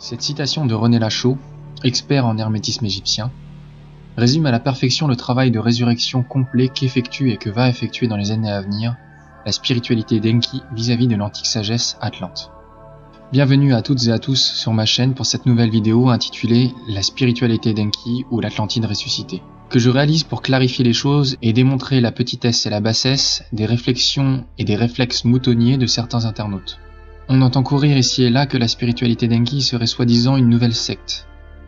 Cette citation de René Lachaud, expert en hermétisme égyptien, résume à la perfection le travail de résurrection complet qu'effectue et que va effectuer dans les années à venir la spiritualité d'Enki vis-à-vis de l'antique sagesse atlante. Bienvenue à toutes et à tous sur ma chaîne pour cette nouvelle vidéo intitulée « La spiritualité d'Enki ou l'Atlantide ressuscitée », que je réalise pour clarifier les choses et démontrer la petitesse et la bassesse des réflexions et des réflexes moutonniers de certains internautes. On entend courir ici et là que la spiritualité d'Enki serait soi-disant une nouvelle secte.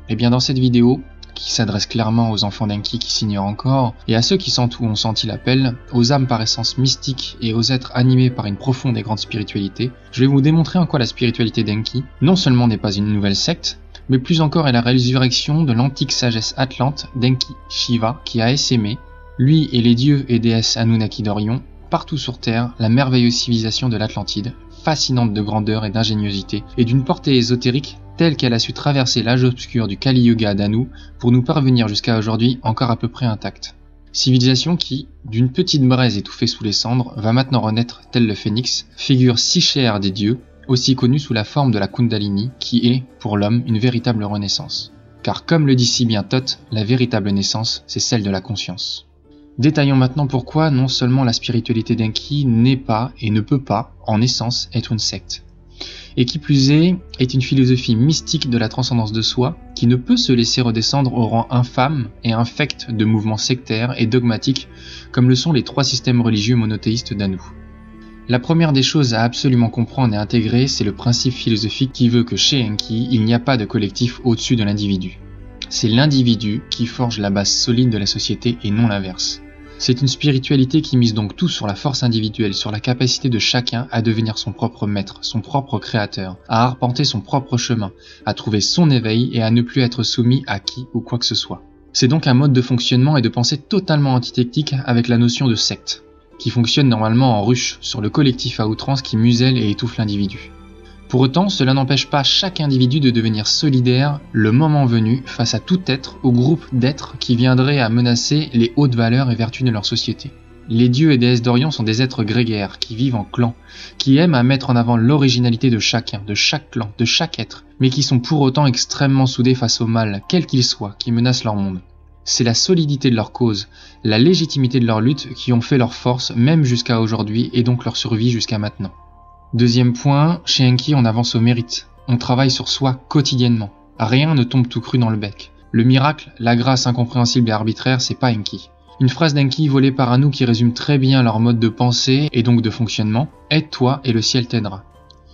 Et bien dans cette vidéo, qui s'adresse clairement aux enfants d'Enki qui s'ignorent encore, et à ceux qui sentent ou ont senti l'appel, aux âmes par essence mystiques et aux êtres animés par une profonde et grande spiritualité, je vais vous démontrer en quoi la spiritualité d'Enki non seulement n'est pas une nouvelle secte, mais plus encore est la résurrection de l'antique sagesse atlante d'Enki Shiva qui a essaimé, lui et les dieux et déesses Anunnaki d'Orion, partout sur Terre, la merveilleuse civilisation de l'Atlantide, fascinante de grandeur et d'ingéniosité, et d'une portée ésotérique telle qu'elle a su traverser l'âge obscur du Kali Yuga d'Anu pour nous parvenir jusqu'à aujourd'hui encore à peu près intacte. Civilisation qui, d'une petite braise étouffée sous les cendres, va maintenant renaître tel le phénix, figure si chère des dieux, aussi connue sous la forme de la Kundalini, qui est, pour l'homme, une véritable renaissance. Car comme le dit si bien Thoth, la véritable naissance, c'est celle de la conscience. Détaillons maintenant pourquoi non seulement la spiritualité d'Enki n'est pas et ne peut pas, en essence, être une secte. Et qui plus est une philosophie mystique de la transcendance de soi qui ne peut se laisser redescendre au rang infâme et infect de mouvements sectaires et dogmatiques comme le sont les trois systèmes religieux monothéistes d'Anu. La première des choses à absolument comprendre et intégrer, c'est le principe philosophique qui veut que chez Enki, il n'y a pas de collectif au-dessus de l'individu. C'est l'individu qui forge la base solide de la société et non l'inverse. C'est une spiritualité qui mise donc tout sur la force individuelle, sur la capacité de chacun à devenir son propre maître, son propre créateur, à arpenter son propre chemin, à trouver son éveil et à ne plus être soumis à qui ou quoi que ce soit. C'est donc un mode de fonctionnement et de pensée totalement antithétique avec la notion de secte, qui fonctionne normalement en ruche sur le collectif à outrance qui muselle et étouffe l'individu. Pour autant, cela n'empêche pas chaque individu de devenir solidaire le moment venu face à tout être ou groupe d'êtres qui viendraient à menacer les hautes valeurs et vertus de leur société. Les dieux et déesses d'Orion sont des êtres grégaires qui vivent en clan, qui aiment à mettre en avant l'originalité de chacun, de chaque clan, de chaque être, mais qui sont pour autant extrêmement soudés face au mal, quel qu'il soit, qui menace leur monde. C'est la solidité de leur cause, la légitimité de leur lutte qui ont fait leur force même jusqu'à aujourd'hui et donc leur survie jusqu'à maintenant. Deuxième point, chez Enki on avance au mérite. On travaille sur soi quotidiennement. Rien ne tombe tout cru dans le bec. Le miracle, la grâce incompréhensible et arbitraire, c'est pas Enki. Une phrase d'Enki volée par Anu qui résume très bien leur mode de pensée et donc de fonctionnement, aide-toi et le ciel t'aidera.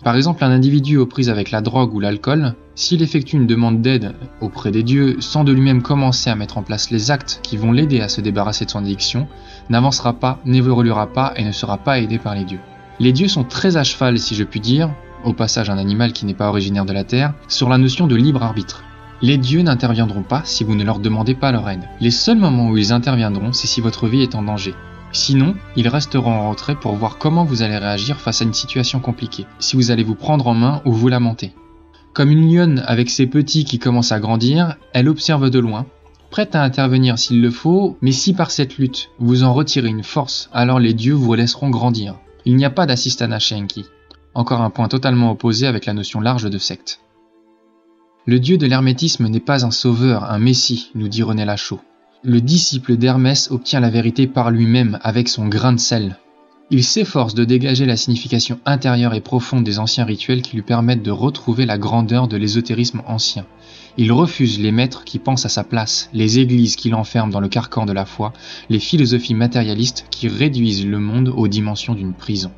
Par exemple, un individu aux prises avec la drogue ou l'alcool, s'il effectue une demande d'aide auprès des dieux sans de lui-même commencer à mettre en place les actes qui vont l'aider à se débarrasser de son addiction, n'avancera pas, n'évoluera pas et ne sera pas aidé par les dieux. Les dieux sont très à cheval, si je puis dire, au passage un animal qui n'est pas originaire de la Terre, sur la notion de libre arbitre. Les dieux n'interviendront pas si vous ne leur demandez pas leur aide. Les seuls moments où ils interviendront, c'est si votre vie est en danger. Sinon, ils resteront en retrait pour voir comment vous allez réagir face à une situation compliquée, si vous allez vous prendre en main ou vous lamenter. Comme une lionne avec ses petits qui commencent à grandir, elle observe de loin, prête à intervenir s'il le faut, mais si par cette lutte vous en retirez une force, alors les dieux vous laisseront grandir. Il n'y a pas d'assistanat chez Enki. Encore un point totalement opposé avec la notion large de secte. Le dieu de l'hermétisme n'est pas un sauveur, un messie, nous dit René Lachaud. Le disciple d'Hermès obtient la vérité par lui-même avec son grain de sel. Il s'efforce de dégager la signification intérieure et profonde des anciens rituels qui lui permettent de retrouver la grandeur de l'ésotérisme ancien. Il refuse les maîtres qui pensent à sa place, les églises qui l'enferment dans le carcan de la foi, les philosophies matérialistes qui réduisent le monde aux dimensions d'une prison.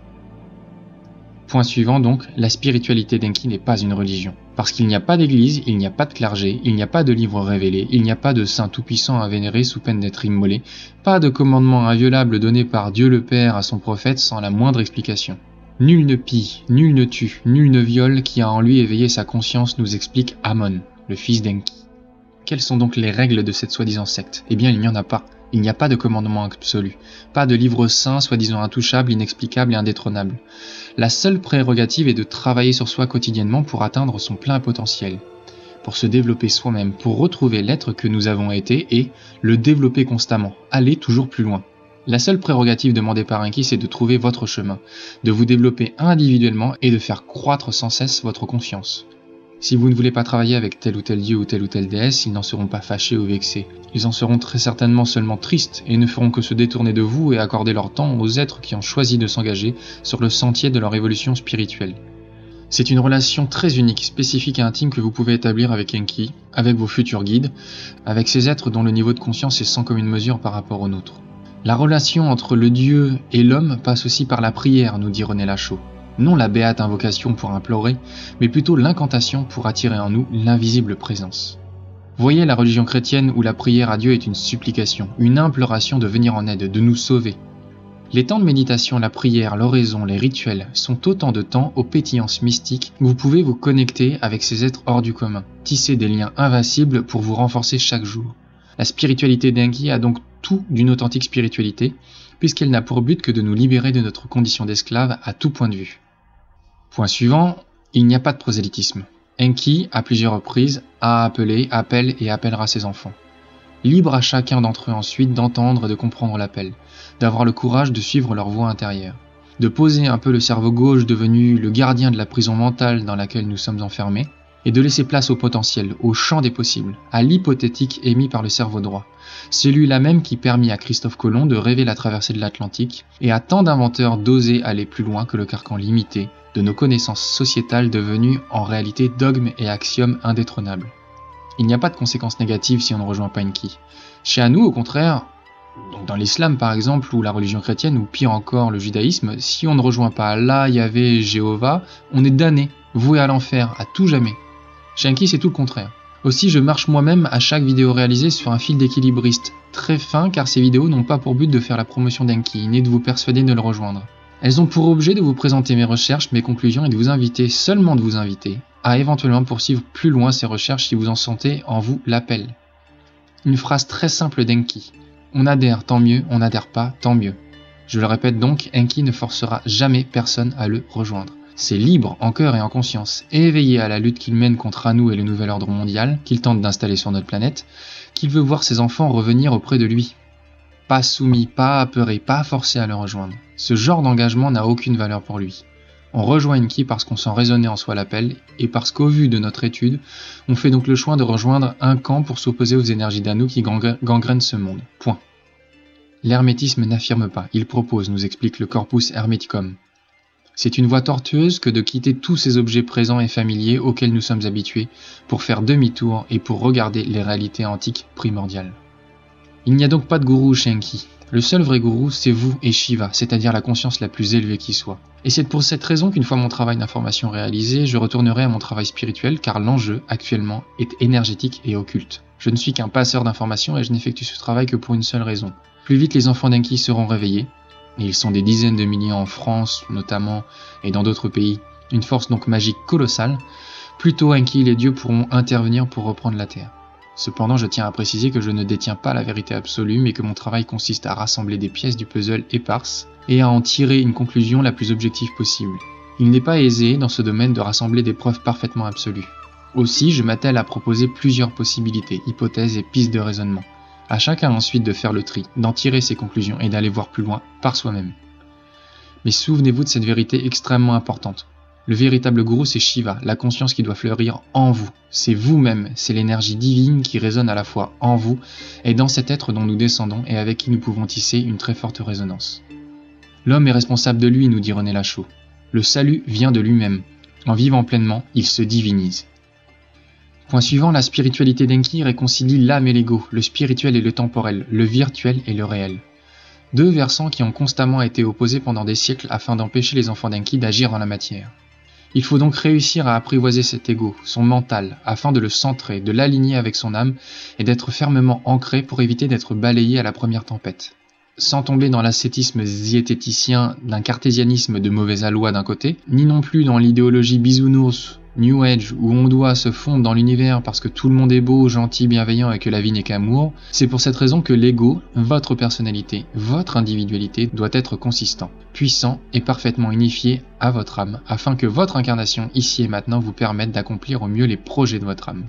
Point suivant donc, la spiritualité d'Enki n'est pas une religion. Parce qu'il n'y a pas d'église, il n'y a pas de clergé, il n'y a pas de livre révélé, il n'y a pas de saint tout-puissant à vénérer sous peine d'être immolé, pas de commandement inviolable donné par Dieu le Père à son prophète sans la moindre explication. Nul ne pille, nul ne tue, nul ne viole, qui a en lui éveillé sa conscience, nous explique Amon, le fils d'Enki. Quelles sont donc les règles de cette soi-disant secte? Eh bien, il n'y en a pas. Il n'y a pas de commandement absolu, pas de livre saint soi-disant intouchable, inexplicable et indétrônable. La seule prérogative est de travailler sur soi quotidiennement pour atteindre son plein potentiel, pour se développer soi-même, pour retrouver l'être que nous avons été et le développer constamment, aller toujours plus loin. La seule prérogative demandée par Enki, c'est de trouver votre chemin, de vous développer individuellement et de faire croître sans cesse votre conscience. Si vous ne voulez pas travailler avec tel ou tel dieu ou telle déesse, ils n'en seront pas fâchés ou vexés. Ils en seront très certainement seulement tristes et ne feront que se détourner de vous et accorder leur temps aux êtres qui ont choisi de s'engager sur le sentier de leur évolution spirituelle. C'est une relation très unique, spécifique et intime que vous pouvez établir avec Enki, avec vos futurs guides, avec ces êtres dont le niveau de conscience est sans commune mesure par rapport au nôtre. La relation entre le dieu et l'homme passe aussi par la prière, nous dit René Lachaud. Non la béate invocation pour implorer, mais plutôt l'incantation pour attirer en nous l'invisible présence. Voyez la religion chrétienne où la prière à Dieu est une supplication, une imploration de venir en aide, de nous sauver. Les temps de méditation, la prière, l'oraison, les rituels sont autant de temps aux pétillances mystiques où vous pouvez vous connecter avec ces êtres hors du commun, tisser des liens invincibles pour vous renforcer chaque jour. La spiritualité d'Enki a donc tout d'une authentique spiritualité, puisqu'elle n'a pour but que de nous libérer de notre condition d'esclave à tout point de vue. Point suivant, il n'y a pas de prosélytisme. Enki, à plusieurs reprises, a appelé, appelle et appellera ses enfants. Libre à chacun d'entre eux ensuite d'entendre et de comprendre l'appel, d'avoir le courage de suivre leur voie intérieure, de poser un peu le cerveau gauche devenu le gardien de la prison mentale dans laquelle nous sommes enfermés, et de laisser place au potentiel, au champ des possibles, à l'hypothétique émis par le cerveau droit, celui-là même qui permit à Christophe Colomb de rêver la traversée de l'Atlantique, et à tant d'inventeurs d'oser aller plus loin que le carcan limité de nos connaissances sociétales devenues en réalité dogmes et axiomes indétrônables. Il n'y a pas de conséquences négatives si on ne rejoint pas Enki. Chez Anu, au contraire, donc dans l'islam par exemple, ou la religion chrétienne, ou pire encore le judaïsme, si on ne rejoint pas Allah, Yahvé, Jéhovah, on est damné, voué à l'enfer, à tout jamais. Chez Enki, c'est tout le contraire. Aussi, je marche moi-même à chaque vidéo réalisée sur un fil d'équilibriste, très fin car ces vidéos n'ont pas pour but de faire la promotion d'Enki, ni de vous persuader de le rejoindre. Elles ont pour objet de vous présenter mes recherches, mes conclusions et de vous inviter, seulement de vous inviter, à éventuellement poursuivre plus loin ces recherches si vous en sentez en vous l'appel. Une phrase très simple d'Enki. On adhère, tant mieux, on n'adhère pas, tant mieux. Je le répète donc, Enki ne forcera jamais personne à le rejoindre. C'est libre, en cœur et en conscience, et éveillé à la lutte qu'il mène contre Anu et le nouvel ordre mondial, qu'il tente d'installer sur notre planète, qu'il veut voir ses enfants revenir auprès de lui. Pas soumis, pas apeuré, pas forcé à le rejoindre. Ce genre d'engagement n'a aucune valeur pour lui. On rejoint Enki parce qu'on sent résonner en soi l'appel, et parce qu'au vu de notre étude, on fait donc le choix de rejoindre un camp pour s'opposer aux énergies d'Anu qui gangrènent ce monde. Point. L'hermétisme n'affirme pas, il propose, nous explique le Corpus Hermeticum. C'est une voie tortueuse que de quitter tous ces objets présents et familiers auxquels nous sommes habitués pour faire demi-tour et pour regarder les réalités antiques primordiales. Il n'y a donc pas de gourou chez Enki. Le seul vrai gourou, c'est vous et Shiva, c'est-à-dire la conscience la plus élevée qui soit. Et c'est pour cette raison qu'une fois mon travail d'information réalisé, je retournerai à mon travail spirituel car l'enjeu, actuellement, est énergétique et occulte. Je ne suis qu'un passeur d'informations et je n'effectue ce travail que pour une seule raison. Plus vite les enfants d'Enki seront réveillés, et ils sont des dizaines de milliers en France notamment et dans d'autres pays, une force donc magique colossale, plus tôt Enki et les dieux pourront intervenir pour reprendre la Terre. Cependant, je tiens à préciser que je ne détiens pas la vérité absolue, mais que mon travail consiste à rassembler des pièces du puzzle éparses et à en tirer une conclusion la plus objective possible. Il n'est pas aisé, dans ce domaine, de rassembler des preuves parfaitement absolues. Aussi, je m'attelle à proposer plusieurs possibilités, hypothèses et pistes de raisonnement. À chacun ensuite de faire le tri, d'en tirer ses conclusions et d'aller voir plus loin par soi-même. Mais souvenez-vous de cette vérité extrêmement importante. Le véritable gourou, c'est Shiva, la conscience qui doit fleurir en vous. C'est vous-même, c'est l'énergie divine qui résonne à la fois en vous et dans cet être dont nous descendons et avec qui nous pouvons tisser une très forte résonance. L'homme est responsable de lui, nous dit René Lachaud. Le salut vient de lui-même. En vivant pleinement, il se divinise. Point suivant, la spiritualité d'Enki réconcilie l'âme et l'ego, le spirituel et le temporel, le virtuel et le réel. Deux versants qui ont constamment été opposés pendant des siècles afin d'empêcher les enfants d'Enki d'agir dans la matière. Il faut donc réussir à apprivoiser cet ego, son mental, afin de le centrer, de l'aligner avec son âme et d'être fermement ancré pour éviter d'être balayé à la première tempête. Sans tomber dans l'ascétisme diététicien d'un cartésianisme de mauvais aloi d'un côté, ni non plus dans l'idéologie bisounours, New Age, où on doit se fondre dans l'univers parce que tout le monde est beau, gentil, bienveillant et que la vie n'est qu'amour, c'est pour cette raison que l'ego, votre personnalité, votre individualité doit être consistant, puissant et parfaitement unifié à votre âme, afin que votre incarnation ici et maintenant vous permette d'accomplir au mieux les projets de votre âme.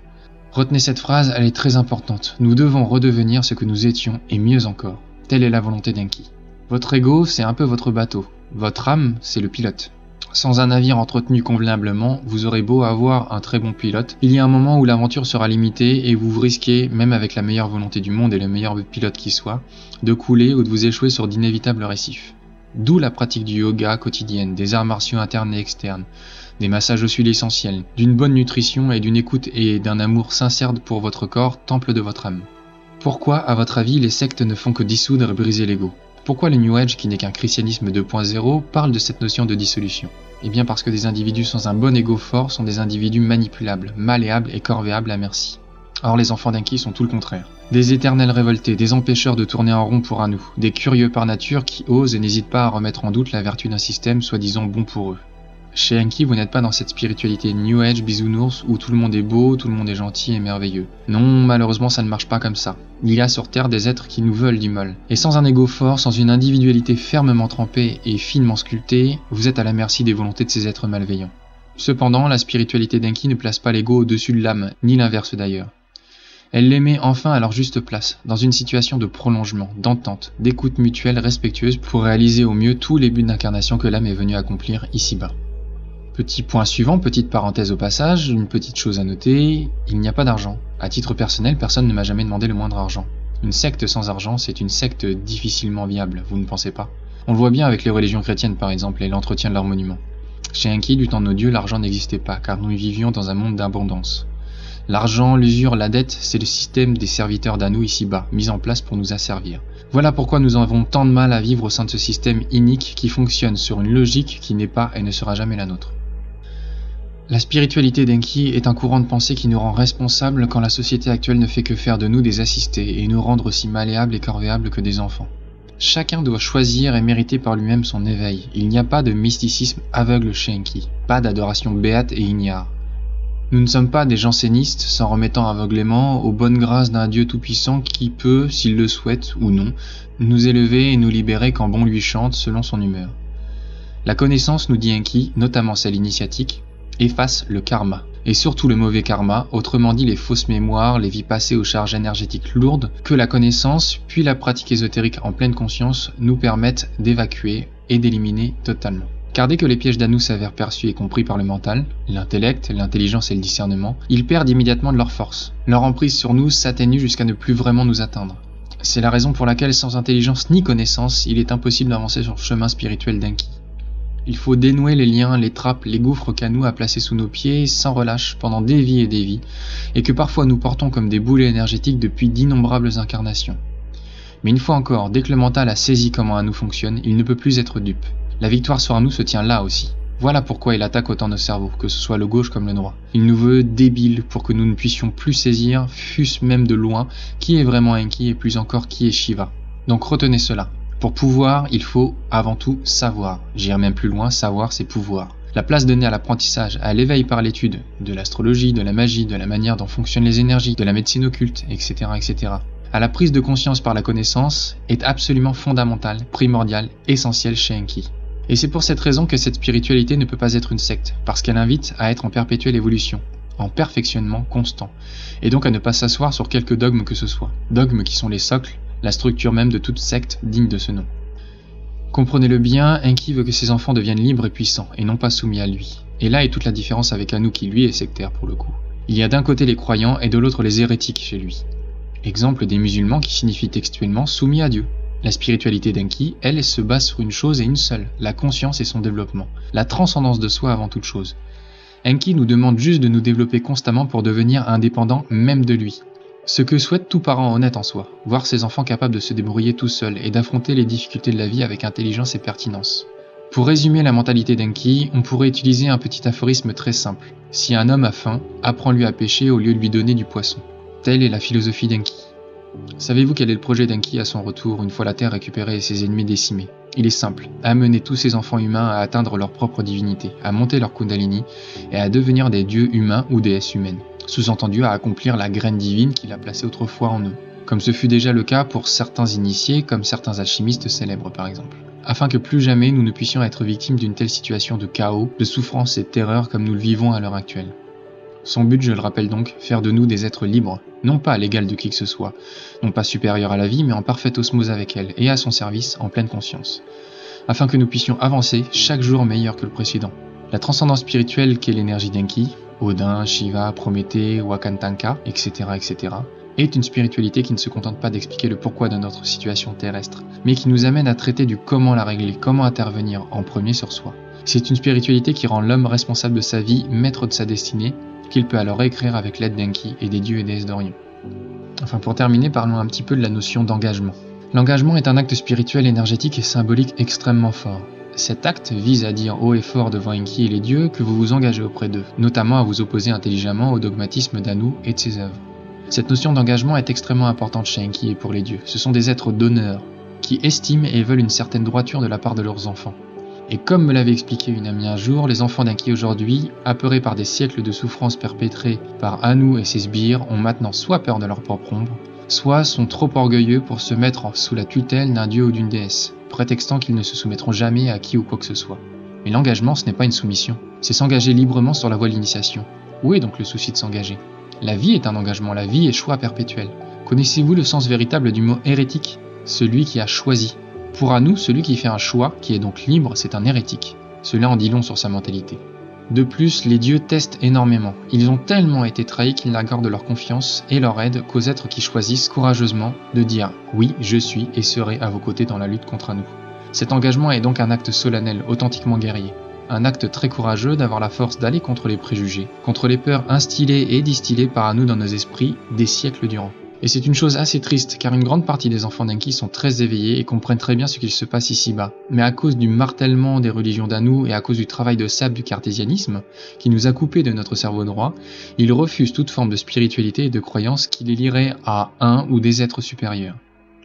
Retenez cette phrase, elle est très importante. Nous devons redevenir ce que nous étions et mieux encore. Telle est la volonté d'Enki. Votre ego, c'est un peu votre bateau. Votre âme, c'est le pilote. Sans un navire entretenu convenablement, vous aurez beau avoir un très bon pilote, il y a un moment où l'aventure sera limitée et vous risquez, même avec la meilleure volonté du monde et le meilleur pilote qui soit, de couler ou de vous échouer sur d'inévitables récifs. D'où la pratique du yoga quotidienne, des arts martiaux internes et externes, des massages aux huiles essentielles, d'une bonne nutrition et d'une écoute et d'un amour sincère pour votre corps, temple de votre âme. Pourquoi, à votre avis, les sectes ne font que dissoudre et briser l'ego ? Pourquoi le New Age, qui n'est qu'un christianisme 2.0, parle de cette notion de dissolution ? Eh bien parce que des individus sans un bon ego fort sont des individus manipulables, malléables et corvéables à merci. Or les enfants d'Enki sont tout le contraire. Des éternels révoltés, des empêcheurs de tourner en rond pour un nous, des curieux par nature qui osent et n'hésitent pas à remettre en doute la vertu d'un système soi-disant bon pour eux. Chez Enki, vous n'êtes pas dans cette spiritualité New Age bisounours où tout le monde est beau, tout le monde est gentil et merveilleux. Non, malheureusement ça ne marche pas comme ça. Il y a sur Terre des êtres qui nous veulent du mal. Et sans un ego fort, sans une individualité fermement trempée et finement sculptée, vous êtes à la merci des volontés de ces êtres malveillants. Cependant, la spiritualité d'Enki ne place pas l'ego au-dessus de l'âme, ni l'inverse d'ailleurs. Elle les met enfin à leur juste place, dans une situation de prolongement, d'entente, d'écoute mutuelle respectueuse pour réaliser au mieux tous les buts d'incarnation que l'âme est venue accomplir ici-bas. Petit point suivant, petite parenthèse au passage, une petite chose à noter, il n'y a pas d'argent. À titre personnel, personne ne m'a jamais demandé le moindre argent. Une secte sans argent, c'est une secte difficilement viable, vous ne pensez pas ? On le voit bien avec les religions chrétiennes par exemple et l'entretien de leurs monuments. Chez Enki, du temps de nos dieux, l'argent n'existait pas, car nous vivions dans un monde d'abondance. L'argent, l'usure, la dette, c'est le système des serviteurs d'Anu ici-bas, mis en place pour nous asservir. Voilà pourquoi nous avons tant de mal à vivre au sein de ce système inique qui fonctionne sur une logique qui n'est pas et ne sera jamais la nôtre. La spiritualité d'Enki est un courant de pensée qui nous rend responsables quand la société actuelle ne fait que faire de nous des assistés et nous rendre aussi malléables et corvéables que des enfants. Chacun doit choisir et mériter par lui-même son éveil. Il n'y a pas de mysticisme aveugle chez Enki, pas d'adoration béate et ignare. Nous ne sommes pas des jansénistes s'en remettant aveuglément aux bonnes grâces d'un Dieu tout-puissant qui peut, s'il le souhaite ou non, nous élever et nous libérer quand bon lui chante selon son humeur. La connaissance, nous dit Enki, notamment celle initiatique, efface le karma, et surtout le mauvais karma, autrement dit les fausses mémoires, les vies passées aux charges énergétiques lourdes, que la connaissance, puis la pratique ésotérique en pleine conscience nous permettent d'évacuer et d'éliminer totalement. Car dès que les pièges d'Anu s'avèrent perçus et compris par le mental, l'intellect, l'intelligence et le discernement, ils perdent immédiatement de leur force. Leur emprise sur nous s'atténue jusqu'à ne plus vraiment nous atteindre. C'est la raison pour laquelle, sans intelligence ni connaissance, il est impossible d'avancer sur le chemin spirituel d'Enki. Il faut dénouer les liens, les trappes, les gouffres qu'Anu a placés sous nos pieds sans relâche pendant des vies, et que parfois nous portons comme des boulets énergétiques depuis d'innombrables incarnations. Mais une fois encore, dès que le mental a saisi comment Anu fonctionne, il ne peut plus être dupe. La victoire sur Anu se tient là aussi. Voilà pourquoi il attaque autant nos cerveaux, que ce soit le gauche comme le droit. Il nous veut débiles pour que nous ne puissions plus saisir, fût-ce même de loin, qui est vraiment Enki et plus encore qui est Shiva. Donc retenez cela. Pour pouvoir, il faut avant tout savoir. J'irai même plus loin, savoir c'est pouvoir. La place donnée à l'apprentissage, à l'éveil par l'étude, de l'astrologie, de la magie, de la manière dont fonctionnent les énergies, de la médecine occulte, etc., etc., à la prise de conscience par la connaissance, est absolument fondamentale, primordiale, essentielle chez Enki. Et c'est pour cette raison que cette spiritualité ne peut pas être une secte, parce qu'elle invite à être en perpétuelle évolution, en perfectionnement constant, et donc à ne pas s'asseoir sur quelque dogme que ce soit, dogmes qui sont les socles, la structure même de toute secte digne de ce nom. Comprenez-le bien, Enki veut que ses enfants deviennent libres et puissants, et non pas soumis à lui. Et là est toute la différence avec Anu qui lui est sectaire pour le coup. Il y a d'un côté les croyants et de l'autre les hérétiques chez lui. Exemple des musulmans qui signifient textuellement soumis à Dieu. La spiritualité d'Enki, elle se base sur une chose et une seule, la conscience et son développement, la transcendance de soi avant toute chose. Enki nous demande juste de nous développer constamment pour devenir indépendants même de lui. Ce que souhaite tout parent honnête en soi, voir ses enfants capables de se débrouiller tout seuls et d'affronter les difficultés de la vie avec intelligence et pertinence. Pour résumer la mentalité d'Enki, on pourrait utiliser un petit aphorisme très simple. Si un homme a faim, apprends-lui à pêcher au lieu de lui donner du poisson. Telle est la philosophie d'Enki. Savez-vous quel est le projet d'Enki à son retour une fois la Terre récupérée et ses ennemis décimés ? Il est simple, amener tous ses enfants humains à atteindre leur propre divinité, à monter leur Kundalini et à devenir des dieux humains ou déesses humaines. Sous-entendu à accomplir la graine divine qu'il a placée autrefois en eux, comme ce fut déjà le cas pour certains initiés, comme certains alchimistes célèbres par exemple. Afin que plus jamais nous ne puissions être victimes d'une telle situation de chaos, de souffrance et de terreur comme nous le vivons à l'heure actuelle. Son but, je le rappelle donc, faire de nous des êtres libres, non pas à l'égal de qui que ce soit, non pas supérieurs à la vie, mais en parfaite osmose avec elle, et à son service en pleine conscience. afin que nous puissions avancer chaque jour meilleur que le précédent. La transcendance spirituelle qu'est l'énergie d'Enki, Odin, Shiva, Prométhée, Wakantanka, etc., etc., est une spiritualité qui ne se contente pas d'expliquer le pourquoi de notre situation terrestre, mais qui nous amène à traiter du comment la régler, comment intervenir en premier sur soi. C'est une spiritualité qui rend l'homme responsable de sa vie, maître de sa destinée, qu'il peut alors écrire avec l'aide d'Enki et des dieux et déesses d'Orion. Enfin, pour terminer, parlons un petit peu de la notion d'engagement. L'engagement est un acte spirituel, énergétique et symbolique extrêmement fort. Cet acte vise à dire haut et fort devant Enki et les dieux que vous vous engagez auprès d'eux, notamment à vous opposer intelligemment au dogmatisme d'Anu et de ses œuvres. Cette notion d'engagement est extrêmement importante chez Enki et pour les dieux. Ce sont des êtres d'honneur, qui estiment et veulent une certaine droiture de la part de leurs enfants. Et comme me l'avait expliqué une amie un jour, les enfants d'Enki aujourd'hui, apeurés par des siècles de souffrances perpétrées par Anu et ses sbires, ont maintenant soit peur de leur propre ombre, soit sont trop orgueilleux pour se mettre sous la tutelle d'un dieu ou d'une déesse, prétextant qu'ils ne se soumettront jamais à qui ou quoi que ce soit. Mais l'engagement, ce n'est pas une soumission, c'est s'engager librement sur la voie de l'initiation. Où est donc le souci de s'engager ? La vie est un engagement, la vie est choix perpétuel. Connaissez-vous le sens véritable du mot hérétique ? Celui qui a choisi. Pour Anu, celui qui fait un choix, qui est donc libre, c'est un hérétique. Cela en dit long sur sa mentalité. De plus, les dieux testent énormément. Ils ont tellement été trahis qu'ils n'accordent leur confiance et leur aide qu'aux êtres qui choisissent courageusement de dire « Oui, je suis et serai à vos côtés dans la lutte contre Anu ». Cet engagement est donc un acte solennel, authentiquement guerrier. Un acte très courageux d'avoir la force d'aller contre les préjugés, contre les peurs instillées et distillées par Anu dans nos esprits des siècles durant. Et c'est une chose assez triste, car une grande partie des enfants d'Enki sont très éveillés et comprennent très bien ce qu'il se passe ici-bas. Mais à cause du martèlement des religions d'Anu et à cause du travail de sable du cartésianisme, qui nous a coupés de notre cerveau droit, ils refusent toute forme de spiritualité et de croyance qui les lierait à un ou des êtres supérieurs.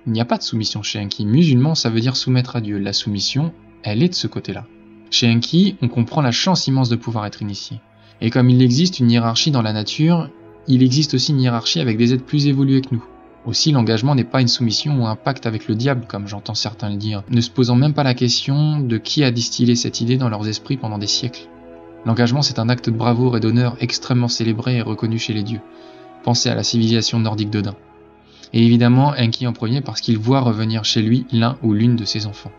Il n'y a pas de soumission chez Enki. Musulman, ça veut dire soumettre à Dieu. La soumission, elle est de ce côté-là. Chez Enki, on comprend la chance immense de pouvoir être initié. Et comme il existe une hiérarchie dans la nature, il existe aussi une hiérarchie avec des êtres plus évolués que nous. Aussi, l'engagement n'est pas une soumission ou un pacte avec le diable, comme j'entends certains le dire, ne se posant même pas la question de qui a distillé cette idée dans leurs esprits pendant des siècles. L'engagement, c'est un acte de bravoure et d'honneur extrêmement célébré et reconnu chez les dieux. Pensez à la civilisation nordique d'Odin. Et évidemment, Enki en premier parce qu'il voit revenir chez lui l'un ou l'une de ses enfants.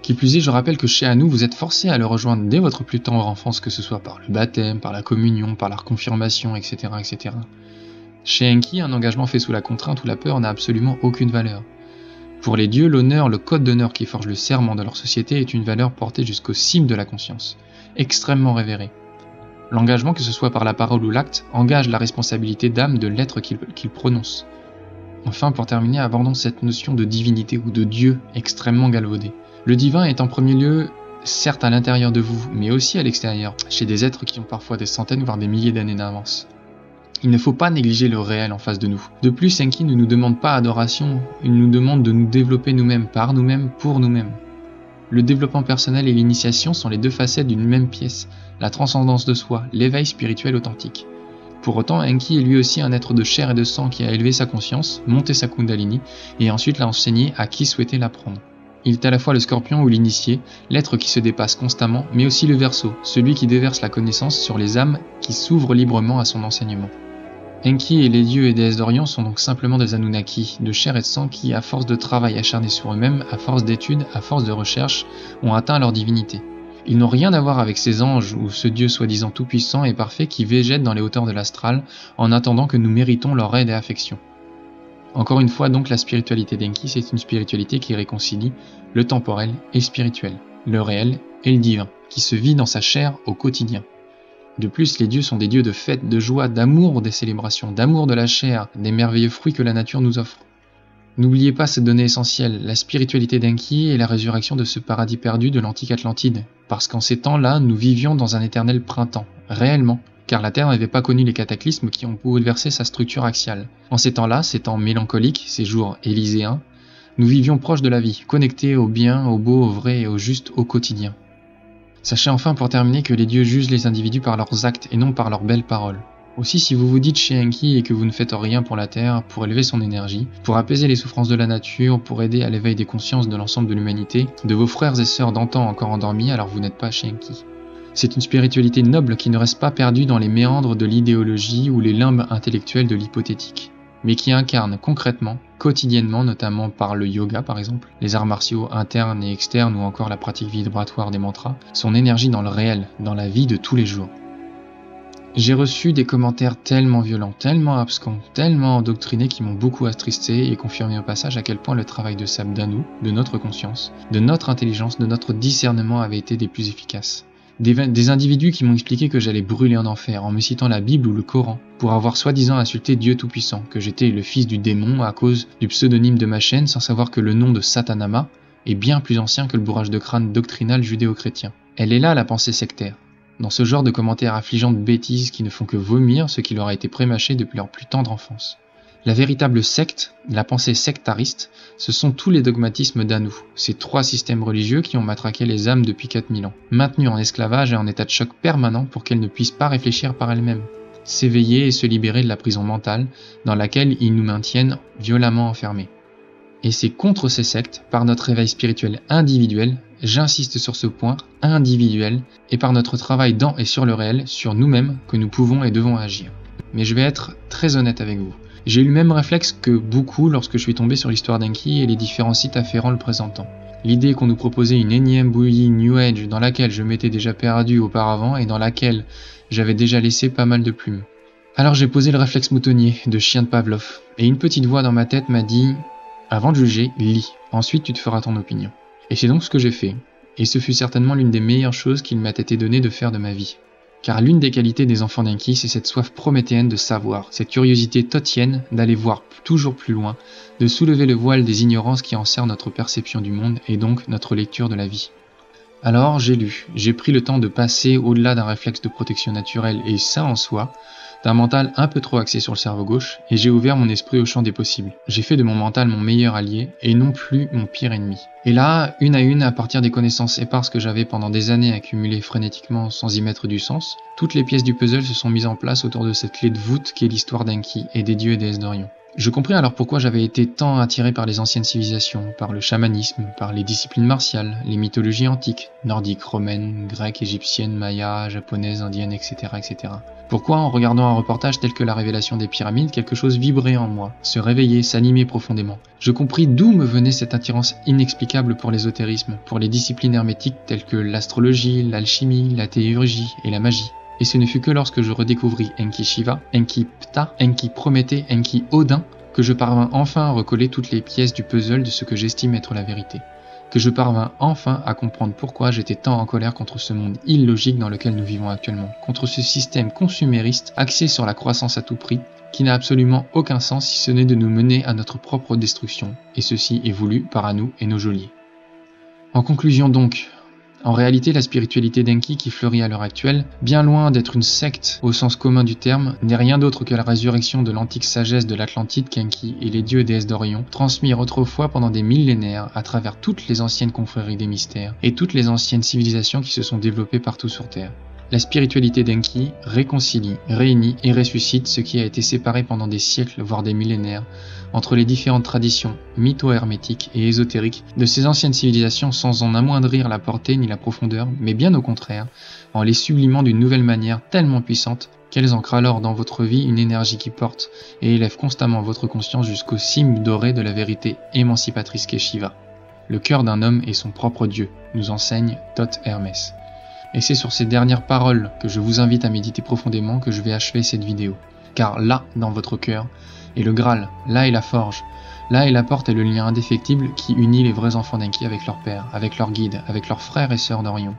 Qui plus est, je rappelle que chez Anu, vous êtes forcé à le rejoindre dès votre plus tendre enfance, que ce soit par le baptême, par la communion, par la confirmation, etc., etc. Chez Enki, un engagement fait sous la contrainte ou la peur n'a absolument aucune valeur. Pour les dieux, l'honneur, le code d'honneur qui forge le serment de leur société est une valeur portée jusqu'au cime de la conscience, extrêmement révérée. L'engagement, que ce soit par la parole ou l'acte, engage la responsabilité d'âme de l'être qu'il prononce. Enfin, pour terminer, abordons cette notion de divinité ou de Dieu extrêmement galvaudée. Le divin est en premier lieu, certes à l'intérieur de vous, mais aussi à l'extérieur, chez des êtres qui ont parfois des centaines voire des milliers d'années d'avance. Il ne faut pas négliger le réel en face de nous. De plus, Enki ne nous demande pas adoration, il nous demande de nous développer nous-mêmes, par nous-mêmes, pour nous-mêmes. Le développement personnel et l'initiation sont les deux facettes d'une même pièce, la transcendance de soi, l'éveil spirituel authentique. Pour autant, Enki est lui aussi un être de chair et de sang qui a élevé sa conscience, monté sa kundalini, et ensuite l'a enseigné à qui souhaitait l'apprendre. Il est à la fois le scorpion ou l'initié, l'être qui se dépasse constamment, mais aussi le Verseau, celui qui déverse la connaissance sur les âmes qui s'ouvrent librement à son enseignement. Enki et les dieux et déesses d'Orient sont donc simplement des Anunnaki, de chair et de sang qui, à force de travail acharné sur eux-mêmes, à force d'études, à force de recherche, ont atteint leur divinité. Ils n'ont rien à voir avec ces anges ou ce Dieu soi-disant tout-puissant et parfait qui végète dans les hauteurs de l'astral en attendant que nous méritons leur aide et affection. Encore une fois, donc, la spiritualité d'Enki, c'est une spiritualité qui réconcilie le temporel et spirituel, le réel et le divin, qui se vit dans sa chair au quotidien. De plus, les dieux sont des dieux de fête, de joie, d'amour des célébrations, d'amour de la chair, des merveilleux fruits que la nature nous offre. N'oubliez pas cette donnée essentielle, la spiritualité d'Enki est la résurrection de ce paradis perdu de l'antique Atlantide, parce qu'en ces temps-là, nous vivions dans un éternel printemps, réellement, car la Terre n'avait pas connu les cataclysmes qui ont bouleversé sa structure axiale. En ces temps-là, ces temps mélancoliques, ces jours élyséens, nous vivions proches de la vie, connectés au bien, au beau, au vrai et au juste au quotidien. Sachez enfin pour terminer que les dieux jugent les individus par leurs actes et non par leurs belles paroles. Aussi, si vous vous dites chez Enki et que vous ne faites rien pour la Terre, pour élever son énergie, pour apaiser les souffrances de la nature, pour aider à l'éveil des consciences de l'ensemble de l'humanité, de vos frères et sœurs d'antan encore endormis, alors vous n'êtes pas chez Enki. C'est une spiritualité noble qui ne reste pas perdue dans les méandres de l'idéologie ou les limbes intellectuelles de l'hypothétique. mais qui incarne concrètement, quotidiennement, notamment par le yoga par exemple, les arts martiaux internes et externes ou encore la pratique vibratoire des mantras, son énergie dans le réel, dans la vie de tous les jours. J'ai reçu des commentaires tellement violents, tellement abscons, tellement endoctrinés qui m'ont beaucoup attristé et confirmé au passage à quel point le travail de Sabdanou, de notre conscience, de notre intelligence, de notre discernement avait été des plus efficaces. Des individus qui m'ont expliqué que j'allais brûler en enfer en me citant la Bible ou le Coran pour avoir soi-disant insulté Dieu Tout-Puissant, que j'étais le fils du démon à cause du pseudonyme de ma chaîne sans savoir que le nom de Satanama est bien plus ancien que le bourrage de crâne doctrinal judéo-chrétien. Elle est là la pensée sectaire. Dans ce genre de commentaires affligeants de bêtises qui ne font que vomir ce qui leur a été prémâché depuis leur plus tendre enfance. La véritable secte, la pensée sectariste, ce sont tous les dogmatismes d'Anu, ces 3 systèmes religieux qui ont matraqué les âmes depuis 4000 ans, maintenues en esclavage et en état de choc permanent pour qu'elles ne puissent pas réfléchir par elles-mêmes, s'éveiller et se libérer de la prison mentale dans laquelle ils nous maintiennent violemment enfermés. Et c'est contre ces sectes, par notre réveil spirituel individuel, j'insiste sur ce point, individuel, et par notre travail dans et sur le réel, sur nous-mêmes, que nous pouvons et devons agir. Mais je vais être très honnête avec vous. J'ai eu le même réflexe que beaucoup lorsque je suis tombé sur l'histoire d'Enki et les différents sites afférents le présentant. L'idée qu'on nous proposait une énième bouillie New Age dans laquelle je m'étais déjà perdu auparavant et dans laquelle j'avais déjà laissé pas mal de plumes. Alors j'ai posé le réflexe moutonnier de chien de Pavlov, et une petite voix dans ma tête m'a dit « Avant de juger, lis, ensuite tu te feras ton opinion ». Et c'est donc ce que j'ai fait, et ce fut certainement l'une des meilleures choses qu'il m'a été donné de faire de ma vie. Car l'une des qualités des enfants d'Enki, c'est cette soif prométhéenne de savoir, cette curiosité totienne d'aller voir toujours plus loin, de soulever le voile des ignorances qui enserrent notre perception du monde et donc notre lecture de la vie. Alors j'ai lu, j'ai pris le temps de passer au-delà d'un réflexe de protection naturelle et ça en soi, d'un mental un peu trop axé sur le cerveau gauche, et j'ai ouvert mon esprit au champ des possibles. J'ai fait de mon mental mon meilleur allié, et non plus mon pire ennemi. Et là, une à une, à partir des connaissances éparses que j'avais pendant des années accumulées frénétiquement sans y mettre du sens, toutes les pièces du puzzle se sont mises en place autour de cette clé de voûte qui est l'histoire d'Enki et des dieux et déesses d'Orion. Je compris alors pourquoi j'avais été tant attiré par les anciennes civilisations, par le chamanisme, par les disciplines martiales, les mythologies antiques, nordiques, romaines, grecques, égyptiennes, mayas, japonaises, indiennes, etc., etc. Pourquoi, en regardant un reportage tel que la révélation des pyramides, quelque chose vibrait en moi, se réveillait, s'animait profondément. Je compris d'où me venait cette attirance inexplicable pour l'ésotérisme, pour les disciplines hermétiques telles que l'astrologie, l'alchimie, la théurgie et la magie. Et ce ne fut que lorsque je redécouvris Enki Shiva, Enki Ptah, Enki Prométhée, Enki Odin, que je parvins enfin à recoller toutes les pièces du puzzle de ce que j'estime être la vérité. Que je parvins enfin à comprendre pourquoi j'étais tant en colère contre ce monde illogique dans lequel nous vivons actuellement, contre ce système consumériste axé sur la croissance à tout prix, qui n'a absolument aucun sens si ce n'est de nous mener à notre propre destruction, et ceci est voulu par nous et nos geôliers. En conclusion donc, en réalité, la spiritualité d'Enki qui fleurit à l'heure actuelle, bien loin d'être une secte au sens commun du terme, n'est rien d'autre que la résurrection de l'antique sagesse de l'Atlantide qu'Enki et les dieux et déesses d'Orion transmirent autrefois pendant des millénaires à travers toutes les anciennes confréries des mystères et toutes les anciennes civilisations qui se sont développées partout sur Terre. La spiritualité d'Enki réconcilie, réunit et ressuscite ce qui a été séparé pendant des siècles, voire des millénaires, entre les différentes traditions mytho-hermétiques et ésotériques de ces anciennes civilisations sans en amoindrir la portée ni la profondeur, mais bien au contraire, en les sublimant d'une nouvelle manière tellement puissante qu'elles ancrent alors dans votre vie une énergie qui porte et élève constamment votre conscience jusqu'au cime doré de la vérité émancipatrice qu'est Shiva. Le cœur d'un homme est son propre Dieu, nous enseigne Thoth Hermès. Et c'est sur ces dernières paroles que je vous invite à méditer profondément que je vais achever cette vidéo. Car là, dans votre cœur, est le Graal, là est la forge, là est la porte et le lien indéfectible qui unit les vrais enfants d'Enki avec leur père, avec leur guide, avec leurs frères et sœurs d'Orion,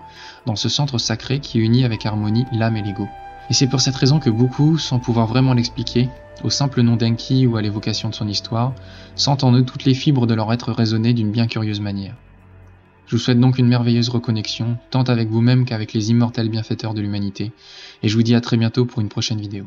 dans ce centre sacré qui unit avec harmonie l'âme et l'ego. Et c'est pour cette raison que beaucoup, sans pouvoir vraiment l'expliquer, au simple nom d'Enki ou à l'évocation de son histoire, sentent en eux toutes les fibres de leur être résonner d'une bien curieuse manière. Je vous souhaite donc une merveilleuse reconnexion, tant avec vous-même qu'avec les immortels bienfaiteurs de l'humanité, et je vous dis à très bientôt pour une prochaine vidéo.